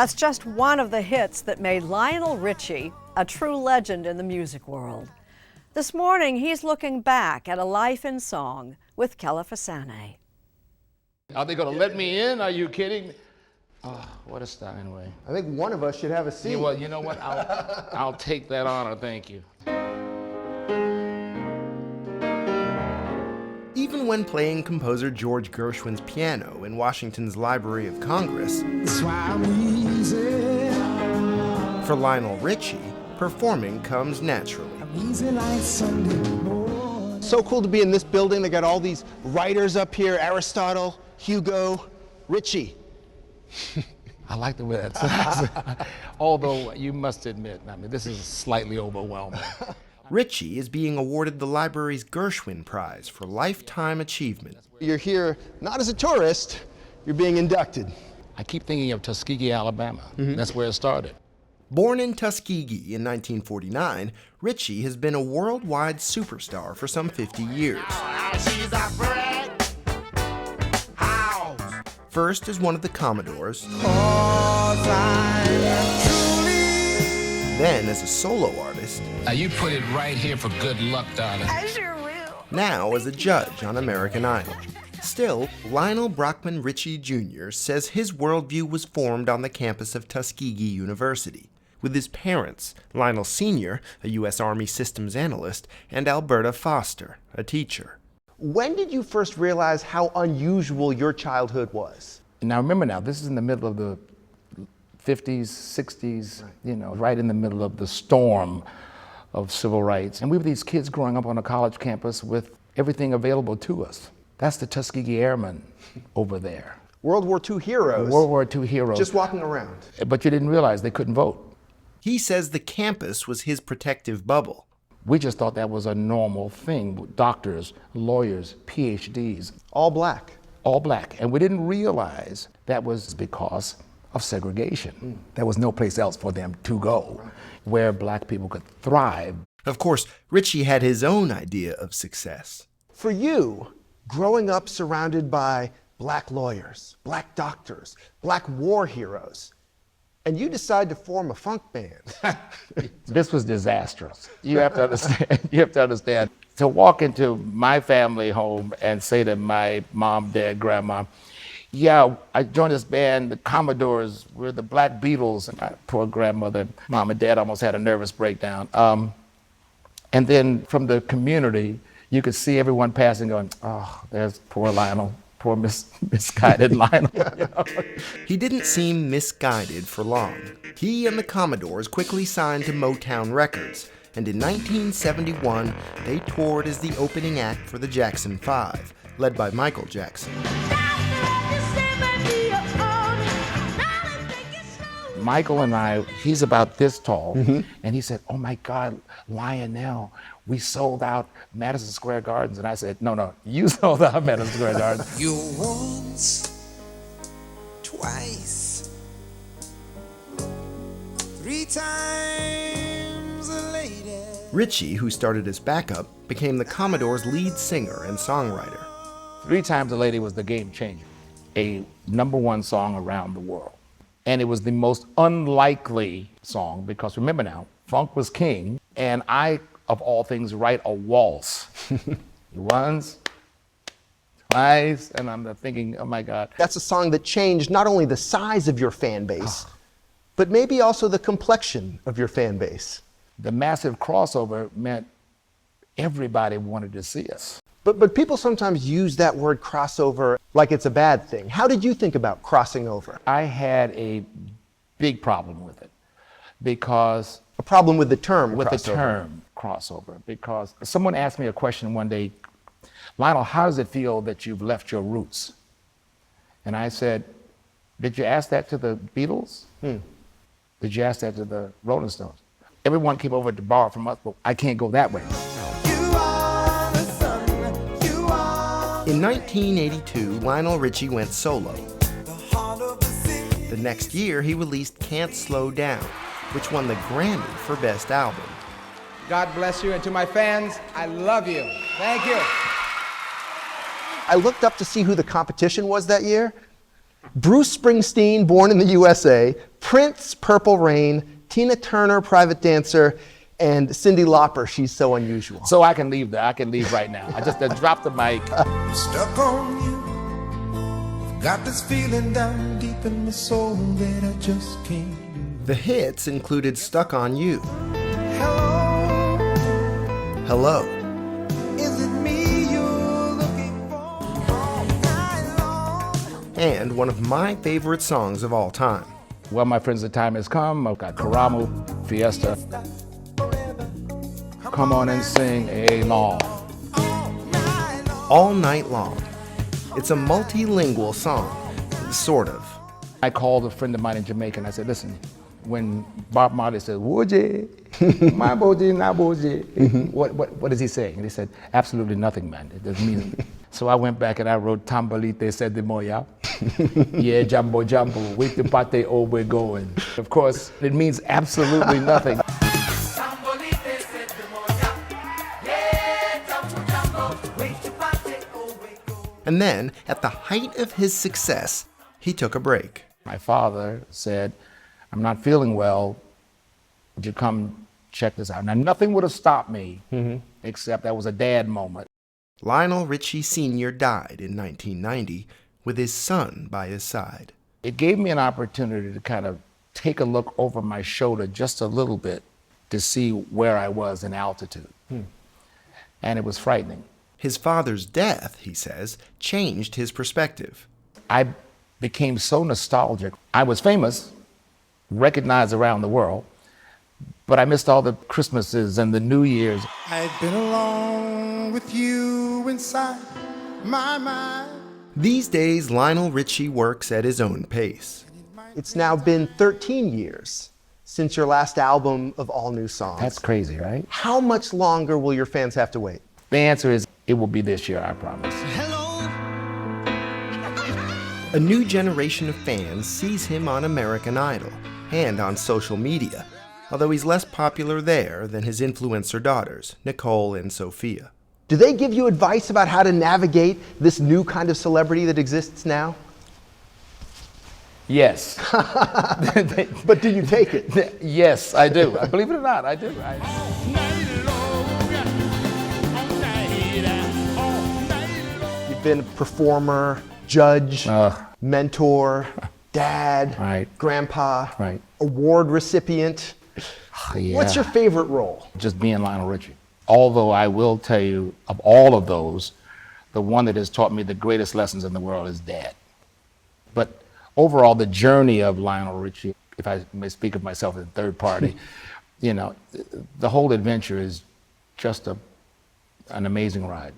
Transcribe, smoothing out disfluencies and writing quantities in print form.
That's just one of the hits that made Lionel Richie a true legend in the music world. This morning, he's looking back at a life in song with Kelefa Sanneh. Are they going to let me in? Are you kidding? Oh, what a Steinway. I think one of us should have a seat. Yeah, well, you know what? I'll take that honor, thank you. Even when playing composer George Gershwin's piano in Washington's Library of Congress, for Lionel Richie, performing comes naturally. So cool to be in this building. They got all these writers up here, Aristotle, Hugo, Richie. I like the way that sounds. Although you must admit, I mean, this is slightly overwhelming. Richie is being awarded the library's Gershwin Prize for lifetime achievement. You're here not as a tourist, you're being inducted. I keep thinking of Tuskegee, Alabama. That's where it started. Born in Tuskegee in 1949, Richie has been a worldwide superstar for some 50 years. First as one of the Commodores, then as a solo artist. Now you put it right here for good luck, darling. I sure will. Now as a judge on American Idol. Still, Lionel Brockman Richie Jr. says his worldview was formed on the campus of Tuskegee University, with his parents, Lionel Sr., a U.S. Army systems analyst, and Alberta Foster, a teacher. When did you first realize how unusual your childhood was? Now remember now, this is in the middle of the 50s, 60s, you know, right in the middle of the storm of civil rights. And we were these kids growing up on a college campus with everything available to us. That's the Tuskegee Airmen over there. World War II heroes. World War II heroes. Just walking around. But you didn't realize they couldn't vote. He says the campus was his protective bubble. We just thought that was a normal thing. Doctors, lawyers, PhDs. All black. All black. And we didn't realize that was because of segregation. There was no place else for them to go where black people could thrive. Of course, Richie had his own idea of success. For you, growing up surrounded by black lawyers, black doctors, black war heroes, and you decide to form a funk band. This was disastrous. You have to understand. To walk into my family home and say to my mom, dad, grandma, yeah, I joined this band, the Commodores, we're the Black Beatles, and my poor grandmother, mom and dad almost had a nervous breakdown. And then from the community, you could see everyone passing going, oh, there's poor Lionel. Poor misguided Lionel. You know? He didn't seem misguided for long. He and the Commodores quickly signed to Motown Records, and in 1971, they toured as the opening act for the Jackson 5, led by Michael Jackson. Michael and I, he's about this tall, and he said, oh my God, Lionel, we sold out Madison Square Gardens. And I said, no, you sold out Madison Square Gardens. You once, twice, 3 times a lady. Richie, who started as backup, became the Commodores' lead singer and songwriter. 3 Times a Lady was the game changer, a #1 song around the world. And it was the most unlikely song because remember now, funk was king, and I, of all things, write a waltz. Once, twice, and I'm thinking, oh my God. That's a song that changed not only the size of your fan base, but maybe also the complexion of your fan base. The massive crossover meant everybody wanted to see us. But people sometimes use that word crossover like it's a bad thing. How did you think about crossing over? I had a big problem with it because... A problem with the term with crossover. The term crossover, because someone asked me a question one day, Lionel, how does it feel that you've left your roots? And I said, did you ask that to the Beatles? Did you ask that to the Rolling Stones? Everyone came over to borrow from us, but I can't go that way. In 1982, Lionel Richie went solo. The next year, he released Can't Slow Down, which won the Grammy for Best Album. God bless you, and to my fans, I love you. Thank you. I looked up to see who the competition was that year. Bruce Springsteen, born in the USA, Prince, Purple Rain, Tina Turner, Private Dancer, and Cyndi Lauper, She's So Unusual. So I can leave there. I can leave right now. I just dropped the mic. I'm stuck on you. I've got this feeling down deep in my soul that I just can't do. The hits included Stuck on You, Hello, Hello, is it me you're looking for all night long? and one of my favorite songs of all time, Well, my friends, the time has come. I've got Karamu, Fiesta. Come on and sing along. All Night Long. It's a multilingual song, sort of. I called a friend of mine in Jamaica and I said, listen, when Bob Marley said, Woje, my boji, na boji, what is he saying? And he said, absolutely nothing, man. It doesn't mean it. So I went back and I wrote Tambalite said the moya. Yeah, Jambo Jambo, wait the pate, oh, we're going. Of course, it means absolutely nothing. And then, at the height of his success, he took a break. My father said, I'm not feeling well. Would you come check this out? Now, nothing would have stopped me, except that was a dad moment. Lionel Richie Sr. died in 1990 with his son by his side. It gave me an opportunity to kind of take a look over my shoulder just a little bit to see where I was in altitude. And it was frightening. His father's death, he says, changed his perspective. I became so nostalgic. I was famous, recognized around the world, but I missed all the Christmases and the New Year's. I'd been along with you inside my mind. These days, Lionel Richie works at his own pace. It's now been 13 years since your last album of all new songs. That's crazy, right? How much longer will your fans have to wait? The answer is, it will be this year, I promise. A new generation of fans sees him on American Idol and on social media, although he's less popular there than his influencer daughters, Nicole and Sophia. Do they give you advice about how to navigate this new kind of celebrity that exists now? Yes. But do you take it? Yes, I do. Believe it or not, I do. You've been a performer, judge, mentor, dad, Right. grandpa, Right. award recipient. Yeah. What's your favorite role? Just being Lionel Richie. Although I will tell you, of all of those, the one that has taught me the greatest lessons in the world is Dad. But overall, the journey of Lionel Richie, if I may speak of myself in third party, you know, the whole adventure is just an amazing ride.